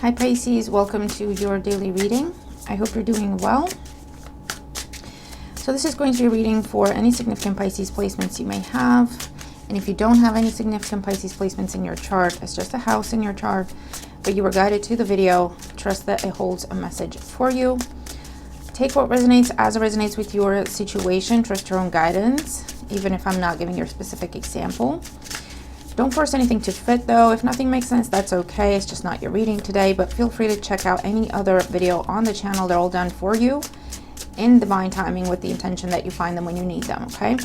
Hi Pisces, welcome to your daily reading. I hope you're doing well. So this is going to be a reading for any significant Pisces placements you may have. And if you don't have any significant Pisces placements in your chart, it's just a house in your chart, but you were guided to the video, trust that it holds a message for you. Take what resonates as it resonates with your situation. Trust your own guidance, even if I'm not giving your specific example. Don't force anything to fit though. If nothing makes sense, that's okay. It's just not your reading today, but feel free to check out any other video on the channel. They're all done for you in divine timing with the intention that you find them when you need them, okay?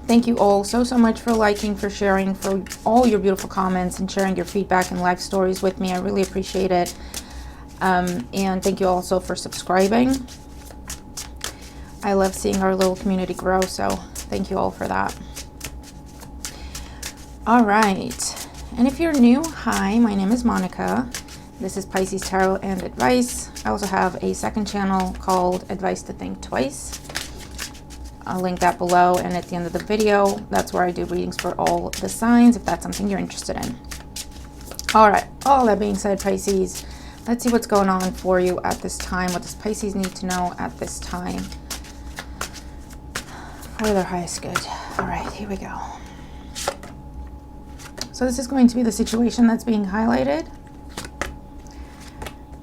Thank you all so much for liking, for sharing, for all your beautiful comments and sharing your feedback and life stories with me. I really appreciate it. And thank you also for subscribing. I love seeing our little community grow, so thank you all for that. All right, and if you're new, hi, my name is Monica. This is Pisces Tarot and Advice. I also have a second channel called Advice to Think Twice. I'll link that below, and at the end of the video, that's where I do readings for all the signs, if that's something you're interested in. All right, all that being said, Pisces, let's see what's going on for you at this time. What does Pisces need to know at this time for their highest good? All right, here we go. So this is going to be the situation that's being highlighted.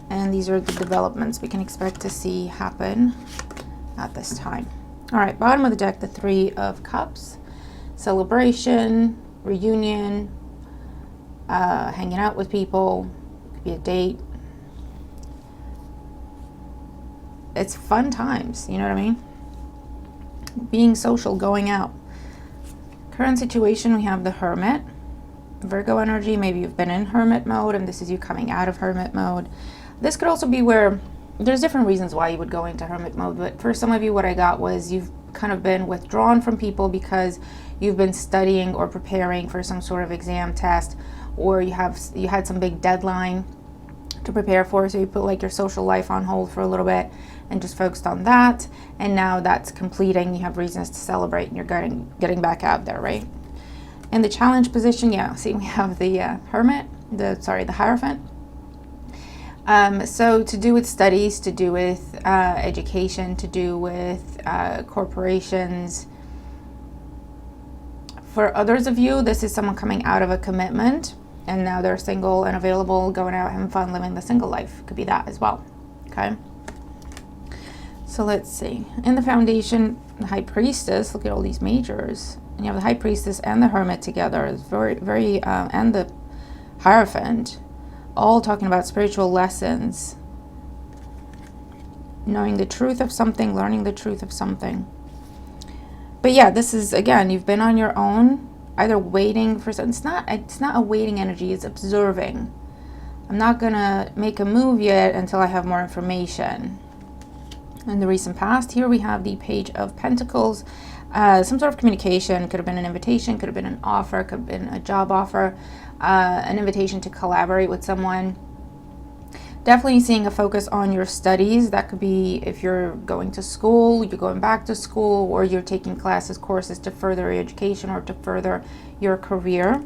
And these are the developments we can expect to see happen at this time. All right, bottom of the deck, the Three of Cups. Celebration, reunion, hanging out with people, could be a date. It's fun times, you know what I mean? Being social, going out. Current situation, we have the Hermit. Virgo energy, maybe you've been in hermit mode and this is you coming out of hermit mode. This could also be where there's different reasons why you would go into hermit mode, but for some of you, what I got was you've kind of been withdrawn from people because you've been studying or preparing for some sort of exam test, or you had some big deadline to prepare for, so you put like your social life on hold for a little bit and just focused on that, and now that's completing. You have reasons to celebrate and you're getting back out there, right? In the challenge position, yeah, see, we have the Hermit, the Hierophant. So to do with studies, to do with education, to do with corporations. For others of you, this is someone coming out of a commitment and now they're single and available, going out, having fun, living the single life. Could be that as well, okay? So let's see. In the foundation, the High Priestess, look at all these majors. And you have the High Priestess and the Hermit together. It's very, and the Hierophant, all talking about spiritual lessons. Knowing the truth of something, learning the truth of something. But yeah, this is, again, you've been on your own, either waiting for something. It's not a waiting energy, it's observing. I'm not gonna make a move yet until I have more information. In the recent past, here we have the Page of Pentacles. Some sort of communication, could have been an invitation, could have been an offer, could have been a job offer, an invitation to collaborate with someone. Definitely seeing a focus on your studies. That could be if you're going to school, you're going back to school, or you're taking classes, courses to further your education or to further your career.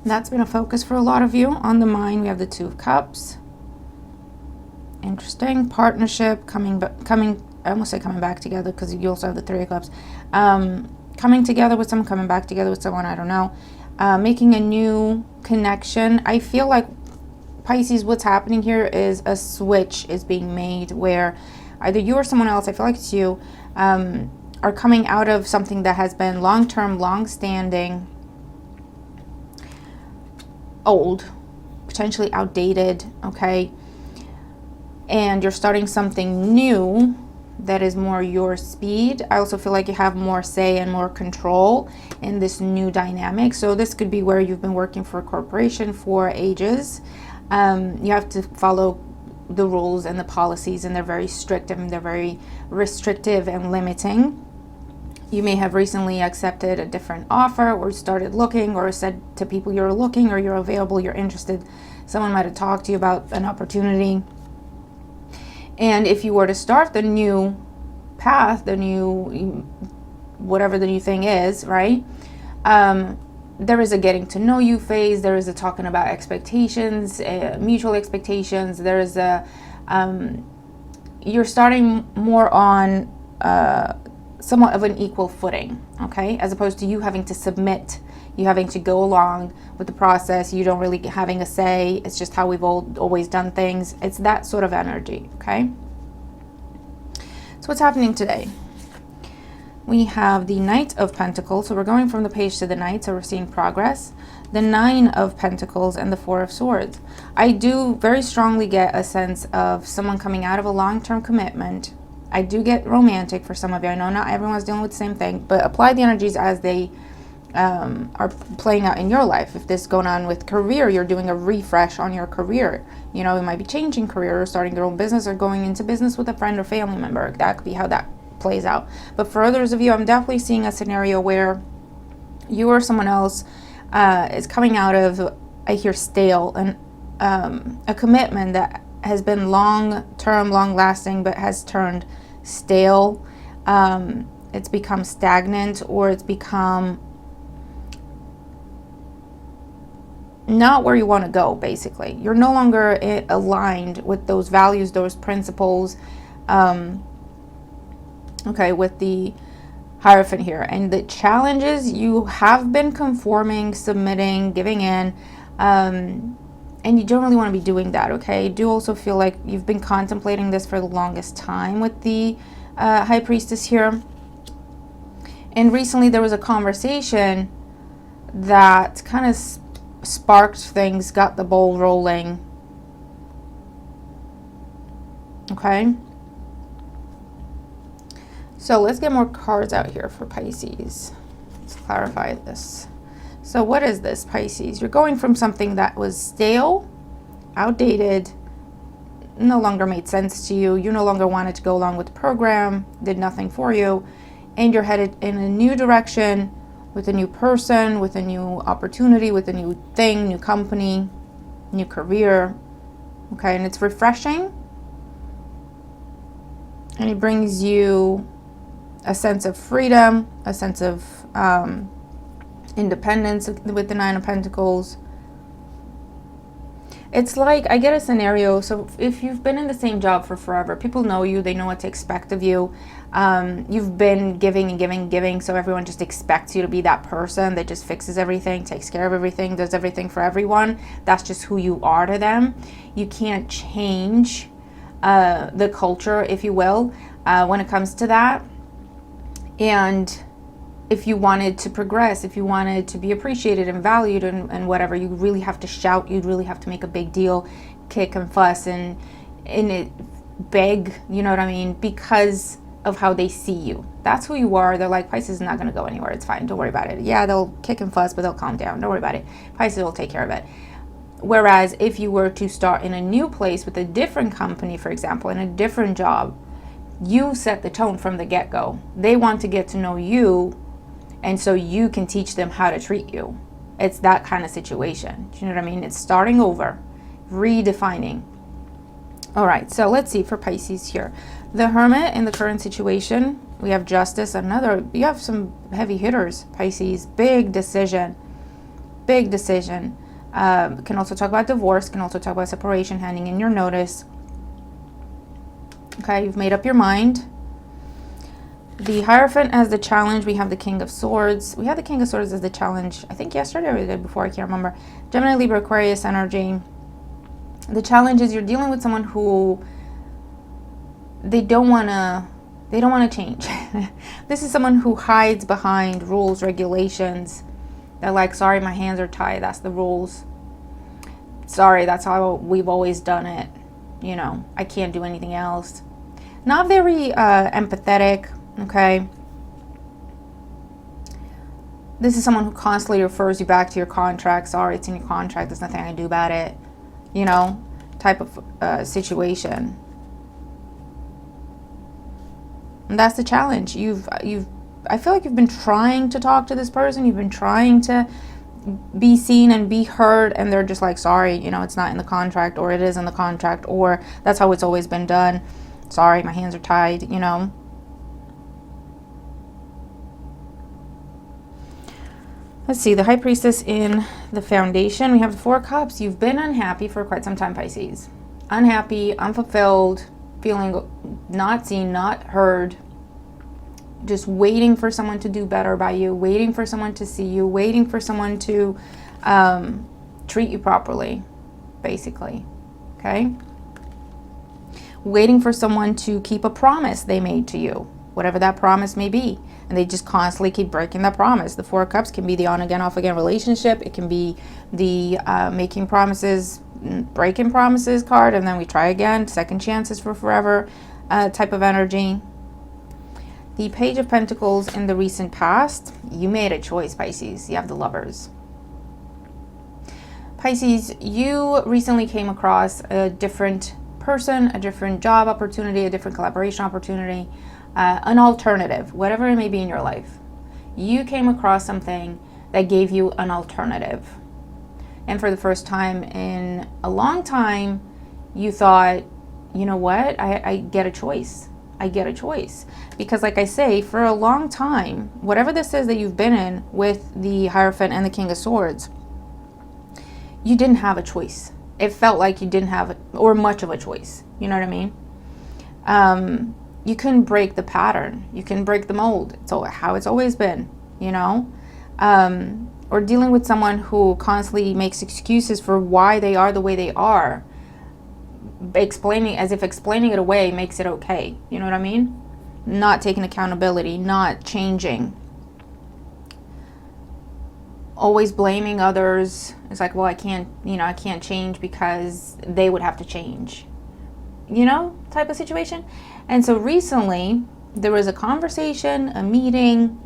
That's been a focus for a lot of you. On the mind, we have the Two of Cups. Interesting. Partnership, I almost say coming back together because you also have the Three of Cups. Coming together with someone, coming back together with someone, I don't know. Making a new connection. I feel like, Pisces, what's happening here is a switch is being made where either you or someone else, I feel like it's you, are coming out of something that has been long-term, long-standing, old, potentially outdated, okay? And you're starting something new that is more your speed. I also feel like you have more say and more control in this new dynamic. So this could be where you've been working for a corporation for ages. You have to follow the rules and the policies, and they're very strict and they're very restrictive and limiting. You may have recently accepted a different offer or started looking or said to people you're looking or you're available, you're interested. Someone might have talked to you about an opportunity. And if you were to start the new path, the new, whatever the new thing is, right? there is a getting to know you phase. There is a talking about expectations, mutual expectations. There is a, you're starting more on somewhat of an equal footing, okay? As opposed to you having to submit, you having to go along with the process. You don't really having a say. It's just how we've always done things. It's that sort of energy, okay? So what's happening today? We have the Knight of Pentacles. So we're going from the page to the Knight, so we're seeing progress. The Nine of Pentacles and the Four of Swords. I do very strongly get a sense of someone coming out of a long-term commitment. I do get romantic for some of you. I know not everyone's dealing with the same thing, but apply the energies as they are playing out in your life. If this is going on with career, you're doing a refresh on your career. You know, you might be changing career or starting your own business or going into business with a friend or family member. That could be how that plays out. But for others of you, I'm definitely seeing a scenario where you or someone else is coming out of, I hear stale, and a commitment that has been long-term, long-lasting, but has turned stale. It's become stagnant, or it's become not where you want to go, basically. You're no longer aligned with those values, those principles, okay, with the Hierophant here. And the challenges, you have been conforming, submitting, giving in, and you don't really want to be doing that, okay? I do also feel like you've been contemplating this for the longest time with the High Priestess here. And recently there was a conversation that kind of sparked things, got the ball rolling, okay? So let's get more cards out here for Pisces. Let's clarify this. So what is this, Pisces? You're going from something that was stale, outdated, no longer made sense to you. You no longer wanted to go along with the program, did nothing for you, and you're headed in a new direction with a new person, with a new opportunity, with a new thing, new company, new career, okay? And it's refreshing, and it brings you a sense of freedom, a sense of independence with the Nine of Pentacles. It's like, I get a scenario, so if you've been in the same job for forever, people know you, they know what to expect of you. You've been giving and giving and giving, so everyone just expects you to be that person that just fixes everything, takes care of everything, does everything for everyone. That's just who you are to them. You can't change the culture, if you will, when it comes to that. And if you wanted to progress, if you wanted to be appreciated and valued and whatever, you really have to shout, you'd really have to make a big deal, kick and fuss and it beg, you know what I mean? Because of how they see you. That's who you are. They're like, Pisces is not going to go anywhere. It's fine. Don't worry about it. Yeah, they'll kick and fuss, but they'll calm down. Don't worry about it. Pisces will take care of it. Whereas if you were to start in a new place with a different company, for example, in a different job, you set the tone from the get-go. They want to get to know you, and so you can teach them how to treat you. It's that kind of situation. Do you know what I mean? It's starting over, redefining. All right, so let's see for Pisces here. The Hermit in the current situation, we have Justice, you have some heavy hitters, Pisces. Big decision, big decision. Can also talk about divorce, can also talk about separation, handing in your notice. Okay, you've made up your mind. The Hierophant as the challenge, we have the King of Swords. We have the King of Swords as the challenge, I think yesterday or the day before, I can't remember. Gemini, Libra, Aquarius energy. The challenge is you're dealing with someone who they don't want to change. This is someone who hides behind rules, regulations. They're like, sorry, my hands are tied. That's the rules. Sorry, that's how we've always done it. You know, I can't do anything else. Not very empathetic, okay? This is someone who constantly refers you back to your contract. Sorry, it's in your contract. There's nothing I can do about it. You know, type of situation. And that's the challenge. I feel like you've been trying to talk to this person. You've been trying to be seen and be heard, and they're just like, sorry, you know, it's not in the contract, or it is in the contract, or that's how it's always been done. Sorry, my hands are tied, you know. Let's see, the High Priestess in the Foundation. We have the Four of Cups. You've been unhappy for quite some time, Pisces. Unhappy, unfulfilled, feeling not seen, not heard. Just waiting for someone to do better by you, waiting for someone to see you, waiting for someone to treat you properly, basically. Okay? Waiting for someone to keep a promise they made to you, whatever that promise may be. And they just constantly keep breaking that promise. The Four of Cups can be the on again, off again relationship. It can be the making promises, breaking promises card, and then we try again. Second chances for forever type of energy. The Page of Pentacles in the recent past. You made a choice, Pisces. You have the Lovers. Pisces, you recently came across a different person, a different job opportunity, a different collaboration opportunity. An alternative, whatever it may be in your life. You came across something that gave you an alternative. And for the first time in a long time, you thought, you know what, I get a choice. I get a choice. Because like I say, for a long time, whatever this is that you've been in with the Hierophant and the King of Swords, you didn't have a choice. It felt like you didn't have, or much of a choice. You know what I mean? You couldn't break the pattern. You can break the mold. It's how it's always been, you know? Or dealing with someone who constantly makes excuses for why they are the way they are. As if explaining it away makes it okay. You know what I mean? Not taking accountability, not changing. Always blaming others. It's like, well, I can't change because they would have to change. You know, type of situation. And so recently, there was a conversation, a meeting,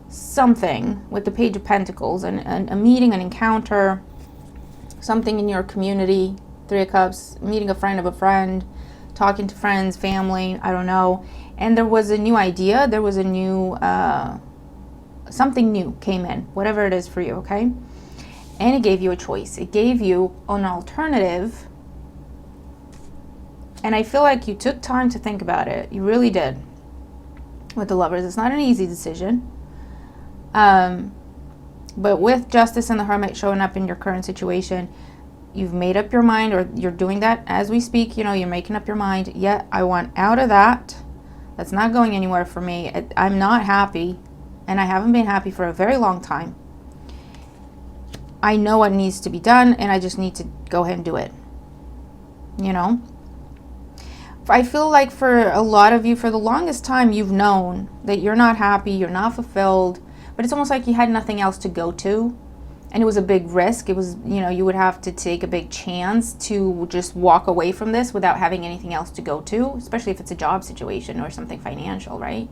something with the Page of Pentacles, and a meeting, an encounter, something in your community, Three of Cups, meeting a friend of a friend, talking to friends, family, I don't know. And there was a new idea, there was a new, something new came in, whatever it is for you, okay? And it gave you a choice. It gave you an alternative. And I feel like you took time to think about it. You really did. With the Lovers, it's not an easy decision. But with Justice and the Hermit showing up in your current situation, you've made up your mind, or you're doing that as we speak. You know, you're making up your mind. Yeah, I want out of that. That's not going anywhere for me. I'm not happy, and I haven't been happy for a very long time. I know what needs to be done, and I just need to go ahead and do it. You know? I feel like for a lot of you, for the longest time, you've known that you're not happy, you're not fulfilled, but it's almost like you had nothing else to go to. And it was a big risk. It was, you know, you would have to take a big chance to just walk away from this without having anything else to go to, especially if it's a job situation or something financial, right?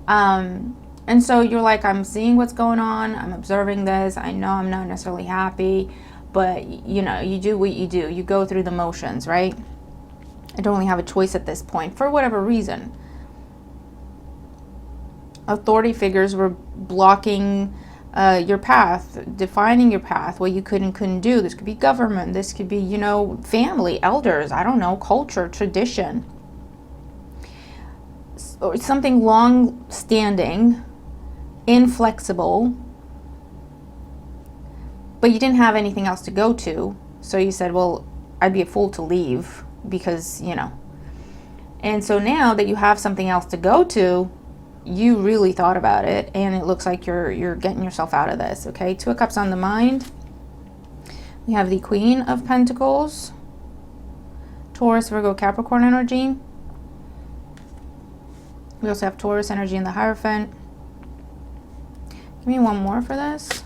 And so you're like, I'm seeing what's going on. I'm observing this. I know I'm not necessarily happy, but, you know, you do what you do. You go through the motions, right? I don't really have a choice at this point for whatever reason. Authority figures were blocking your path, defining your path, what you could and couldn't do. This could be government. This could be, you know, family, elders, I don't know, culture, tradition. Or something long-standing, inflexible, but you didn't have anything else to go to. So you said, well, I'd be a fool to leave because, you know. And so now that you have something else to go to, you really thought about it, and it looks like you're getting yourself out of this, okay? Two of Cups on the mind. We have the Queen of Pentacles, Taurus, Virgo, Capricorn energy. We also have Taurus energy in the Hierophant. Give me one more for this.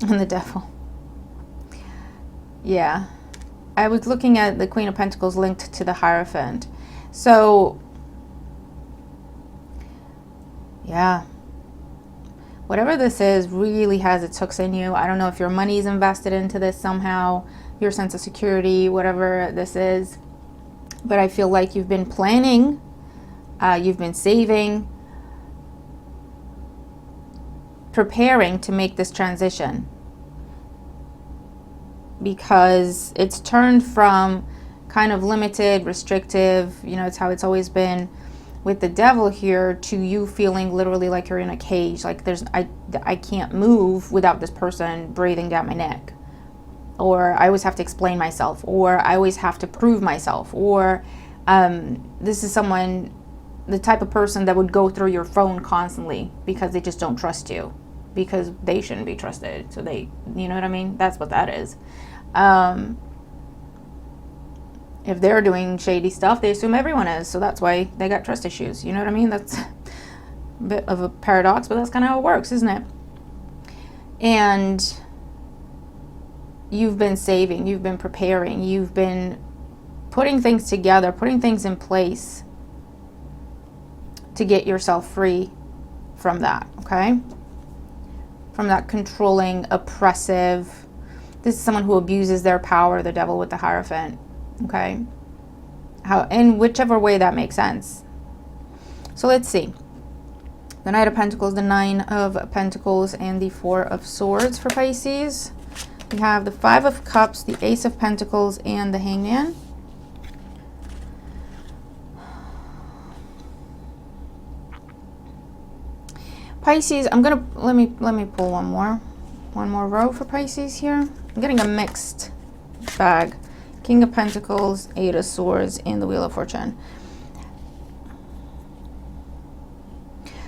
And the Devil. Yeah. I was looking at the Queen of Pentacles linked to the Hierophant. So, yeah. Whatever this is really has its hooks in you. I don't know if your money is invested into this somehow, your sense of security, whatever this is. But I feel like you've been planning, you've been saving, preparing to make this transition. Because it's turned from kind of limited, restrictive, you know, it's how it's always been, with the devil here to you feeling literally like you're in a cage, like I can't move without this person breathing down my neck, or I always have to explain myself, or I always have to prove myself, or this is someone, the type of person that would go through your phone constantly because they just don't trust you, because they shouldn't be trusted. So they, you know what I mean? That's what that is. If they're doing shady stuff, they assume everyone is. So that's why they got trust issues. You know what I mean? That's a bit of a paradox, but that's kind of how it works, isn't it? And you've been saving, you've been preparing, you've been putting things together, putting things in place to get yourself free from that, okay? From that controlling, oppressive. This is someone who abuses their power, the devil with the Hierophant. Okay, how, in whichever way that makes sense. So let's see. The Knight of Pentacles, the Nine of Pentacles, and the Four of Swords for Pisces. We have the Five of Cups, the Ace of Pentacles, and the Hangman. Pisces, I'm gonna let me pull one more row for Pisces here. I'm getting a mixed bag. King of Pentacles, Eight of Swords, and the Wheel of Fortune.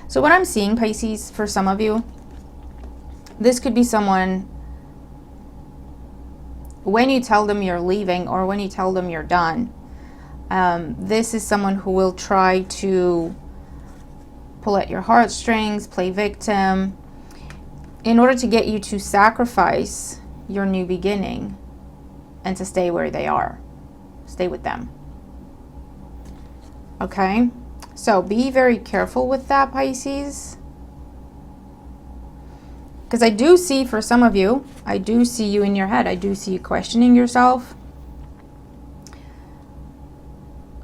So what I'm seeing, Pisces, for some of you, this could be someone, when you tell them you're leaving or when you tell them you're done, this is someone who will try to pull at your heartstrings, play victim, in order to get you to sacrifice your new beginning and to stay where they are. Stay with them. Okay? So be very careful with that, Pisces. Because I do see, for some of you, I do see you in your head. I do see you questioning yourself.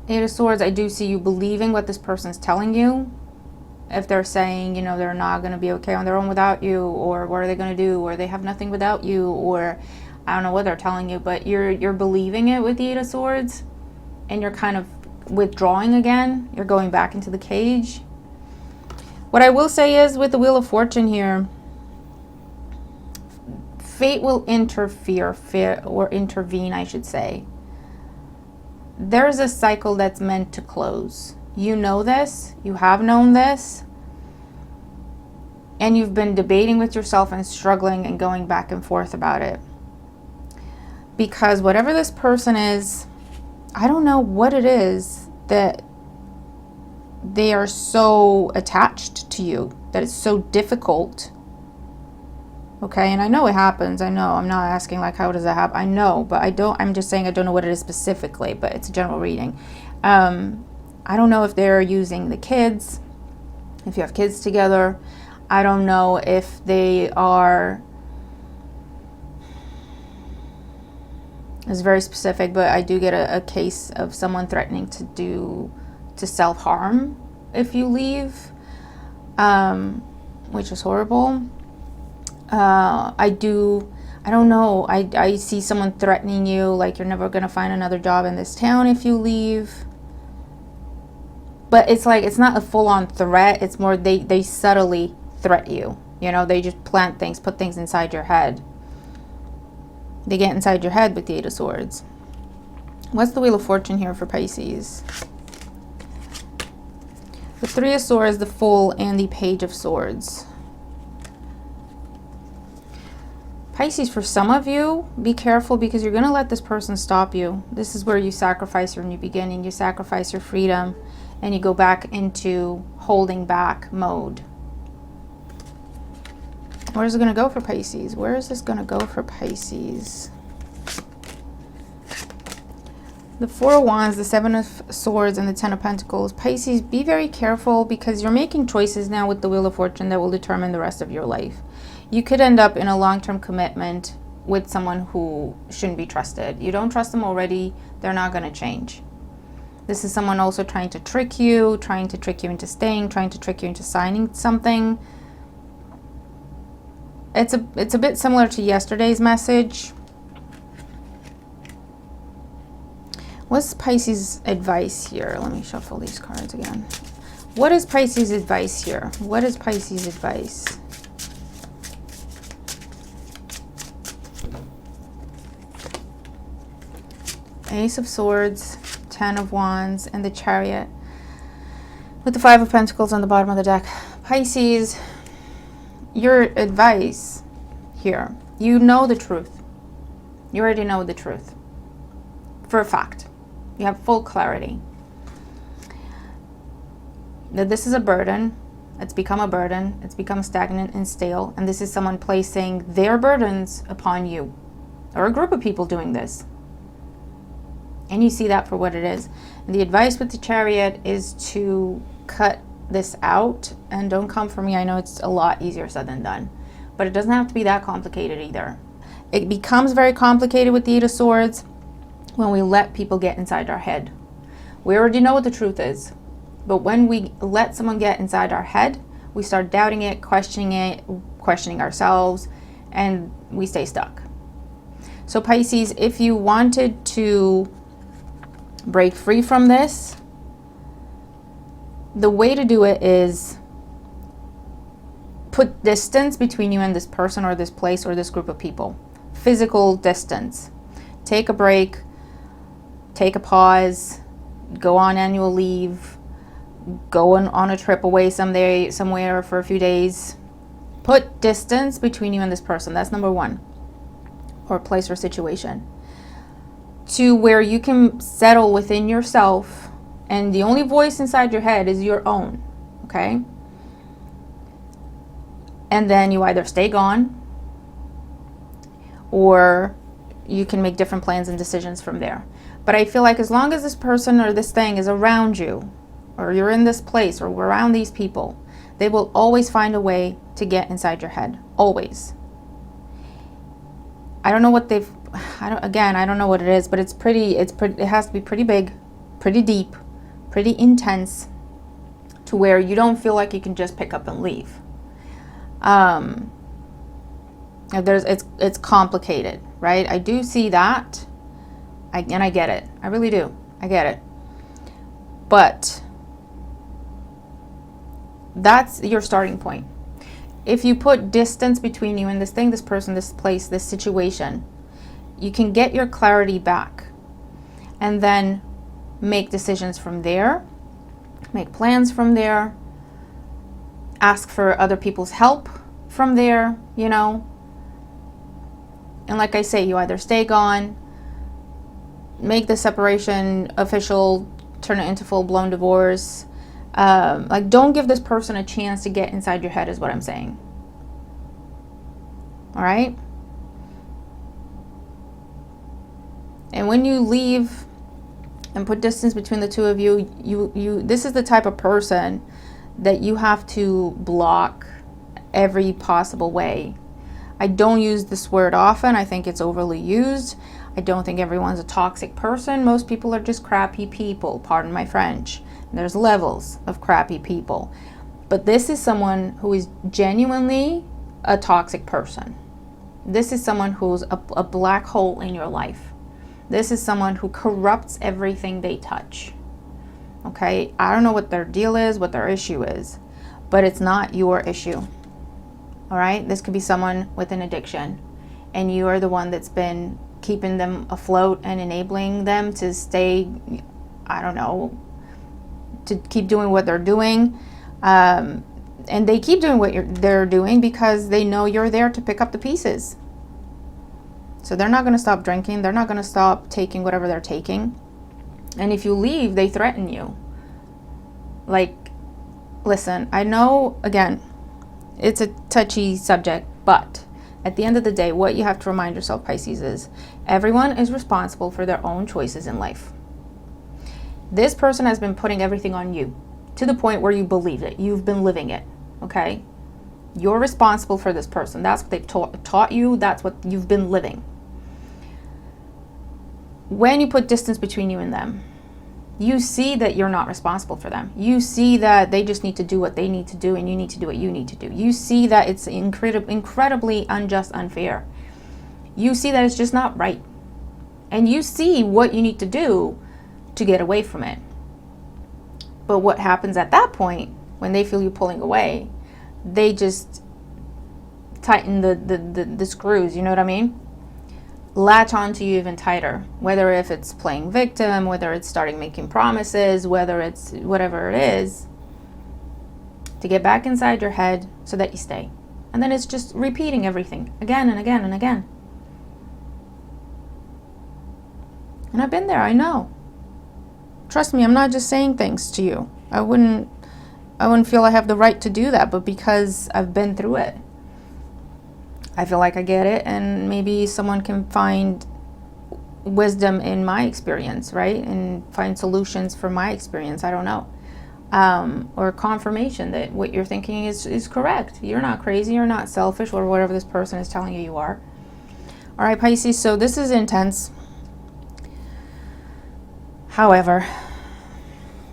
Eight of Swords, I do see you believing what this person's telling you. If they're saying, you know, they're not going to be okay on their own without you, or what are they going to do, or they have nothing without you, or I don't know what they're telling you, but you're believing it with the Eight of Swords, and you're kind of withdrawing again. You're going back into the cage. What I will say is, with the Wheel of Fortune here, fate will interfere, or intervene, I should say. There's a cycle that's meant to close. You know this. You have known this. And you've been debating with yourself and struggling and going back and forth about it. Because whatever this person is, I don't know what it is that they are so attached to you, that it's so difficult. Okay, and I know it happens. I know. I'm not asking like, how does that happen? I know, but I'm just saying I don't know what it is specifically, but it's a general reading. I don't know if they're using the kids, if you have kids together. I don't know if they are, it's very specific, but I do get a case of someone threatening to self-harm if you leave, which is horrible. I don't know. I see someone threatening you, like you're never going to find another job in this town if you leave. But it's like, it's not a full-on threat. It's more they subtly threat you. You know, they just plant things, put things inside your head. They get inside your head with the Eight of Swords. What's the Wheel of Fortune here for Pisces? The Three of Swords, the Fool, and the Page of Swords. Pisces, for some of you, be careful because you're going to let this person stop you. This is where you sacrifice your new beginning. You sacrifice your freedom and you go back into holding back mode. Where is it going to go for Pisces? Where is this going to go for Pisces? The Four of Wands, the Seven of Swords, and the Ten of Pentacles. Pisces, be very careful because you're making choices now with the Wheel of Fortune that will determine the rest of your life. You could end up in a long-term commitment with someone who shouldn't be trusted. You don't trust them already, they're not going to change. This is someone also trying to trick you into staying, trying to trick you into signing something. It's a bit similar to yesterday's message. What's Pisces' advice here? Let me shuffle these cards again. What is Pisces' advice here? What is Pisces' advice? Ace of Swords, 10 of Wands, and the Chariot with the 5 of Pentacles on the bottom of the deck. Pisces, your advice here, you know the truth. You already know the truth for a fact. You have full clarity that this is a burden. It's become a burden. It's become stagnant and stale. And this is someone placing their burdens upon you, or a group of people doing this. And you see that for what it is. And the advice with the Chariot is to cut this out. And don't come for me. I know it's a lot easier said than done. But it doesn't have to be that complicated either. It becomes very complicated with the Eight of Swords when we let people get inside our head. We already know what the truth is. But when we let someone get inside our head, we start doubting it, questioning ourselves, and we stay stuck. So Pisces, if you wanted to break free from this, the way to do it is put distance between you and this person or this place or this group of people. Physical distance. Take a break, take a pause, go on annual leave, go on a trip away somewhere for a few days. Put distance between you and this person. That's number one. Or place or situation. To where you can settle within yourself, and the only voice inside your head is your own. Okay? And then you either stay gone, or you can make different plans and decisions from there. But I feel like as long as this person or this thing is around you, or you're in this place, or around these people, they will always find a way to get inside your head. Always. I don't know what they've, I don't know what it is, but it has to be pretty big, pretty deep, pretty intense, to where you don't feel like you can just pick up and leave. It's complicated, right? I do see that, and I get it. I really do. I get it. But that's your starting point. If you put distance between you and this thing, this person, this place, this situation, you can get your clarity back and then make decisions from there, make plans from there, ask for other people's help from there, you know. And like I say, you either stay gone, make the separation official, turn it into full-blown divorce. Like, don't give this person a chance to get inside your head is what I'm saying. All right? And when you leave and put distance between the two of you, this is the type of person that you have to block every possible way. I don't use this word often. I think it's overly used. I don't think everyone's a toxic person. Most people are just crappy people. Pardon my French. There's levels of crappy people. But this is someone who is genuinely a toxic person. This is someone who's a black hole in your life. This is someone who corrupts everything they touch. Okay? I don't know what their deal is, what their issue is, but it's not your issue. All right? This could be someone with an addiction, and you are the one that's been keeping them afloat and enabling them to stay, I don't know, to keep doing what they're doing. And they keep doing what they're doing because they know you're there to pick up the pieces. So they're not going to stop drinking. They're not going to stop taking whatever they're taking. And if you leave, they threaten you. Like, listen, I know, again, it's a touchy subject, but at the end of the day, what you have to remind yourself, Pisces, is everyone is responsible for their own choices in life. This person has been putting everything on you to the point where you believe it. You've been living it, okay? You're responsible for this person. That's what they've taught you. That's what you've been living. When you put distance between you and them, you see that you're not responsible for them. You see that they just need to do what they need to do, and you need to do what you need to do. You see that it's incredibly unjust, unfair. You see that it's just not right. And you see what you need to do to get away from it. But what happens at that point, when they feel you pulling away, they just tighten the screws, you know what I mean? Latch onto you even tighter, whether if it's playing victim, whether it's starting making promises, whether it's whatever it is, to get back inside your head so that you stay. And then it's just repeating everything again and again and again. And I've been there, I know. Trust me, I'm not just saying things to you. I wouldn't feel I have the right to do that, but because I've been through it, I feel like I get it, and maybe someone can find wisdom in my experience, right? And find solutions for my experience, I don't know. Or confirmation that what you're thinking is correct. You're not crazy, you're not selfish, or whatever this person is telling you you are. All right, Pisces, so this is intense. However,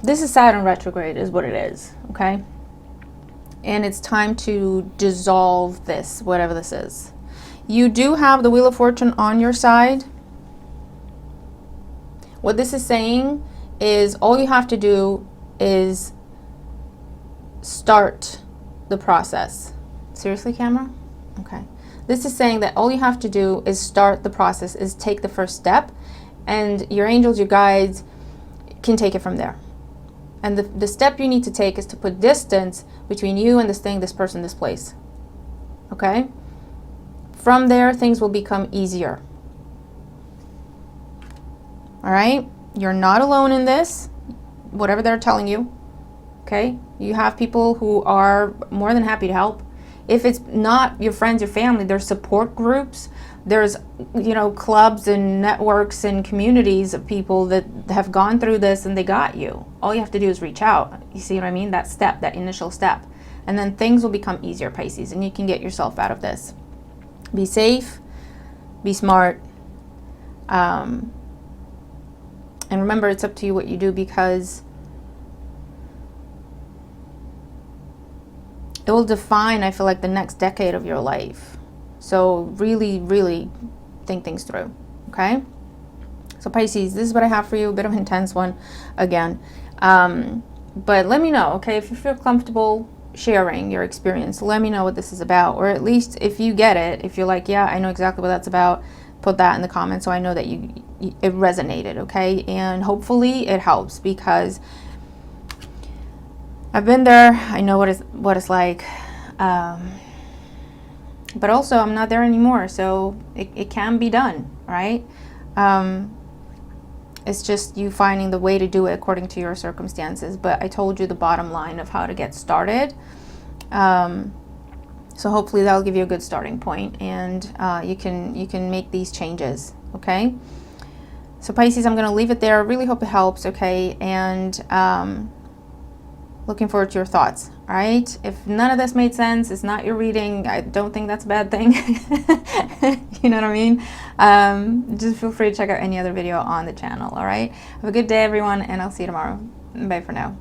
this is Saturn retrograde is what it is, okay? And it's time to dissolve this, whatever this is. You do have the Wheel of Fortune on your side. What this is saying is all you have to do is start the process. Seriously, camera? Okay. This is saying that all you have to do is start the process, is take the first step, and your angels, your guides, can take it from there. And the step you need to take is to put distance between you and this thing, this person, this place. Okay? From there, things will become easier. All right? You're not alone in this, whatever they're telling you. Okay? You have people who are more than happy to help. If it's not your friends, your family, there's support groups. There's, clubs and networks and communities of people that have gone through this and they got you. All you have to do is reach out. You see what I mean? That step, that initial step. And then things will become easier, Pisces, and you can get yourself out of this. Be safe, be smart. And remember, it's up to you what you do, because it will define, I feel like, the next decade of your life. So really, really think things through, okay? So Pisces, this is what I have for you, a bit of an intense one again. But let me know, okay? If you feel comfortable sharing your experience, let me know what this is about. Or at least if you get it, if you're like, yeah, I know exactly what that's about, put that in the comments so I know that it resonated, okay? And hopefully it helps, because I've been there. I know what it's like. But also I'm not there anymore, so it can be done, right? It's just you finding the way to do it according to your circumstances. But I told you the bottom line of how to get started. So hopefully that'll give you a good starting point, and you can make these changes, okay? So Pisces, I'm going to leave it there. I really hope it helps, okay? And looking forward to your thoughts, all right? If none of this made sense, it's not your reading, I don't think that's a bad thing. You know what I mean? Just feel free to check out any other video on the channel, all right? Have a good day, everyone, and I'll see you tomorrow. Bye for now.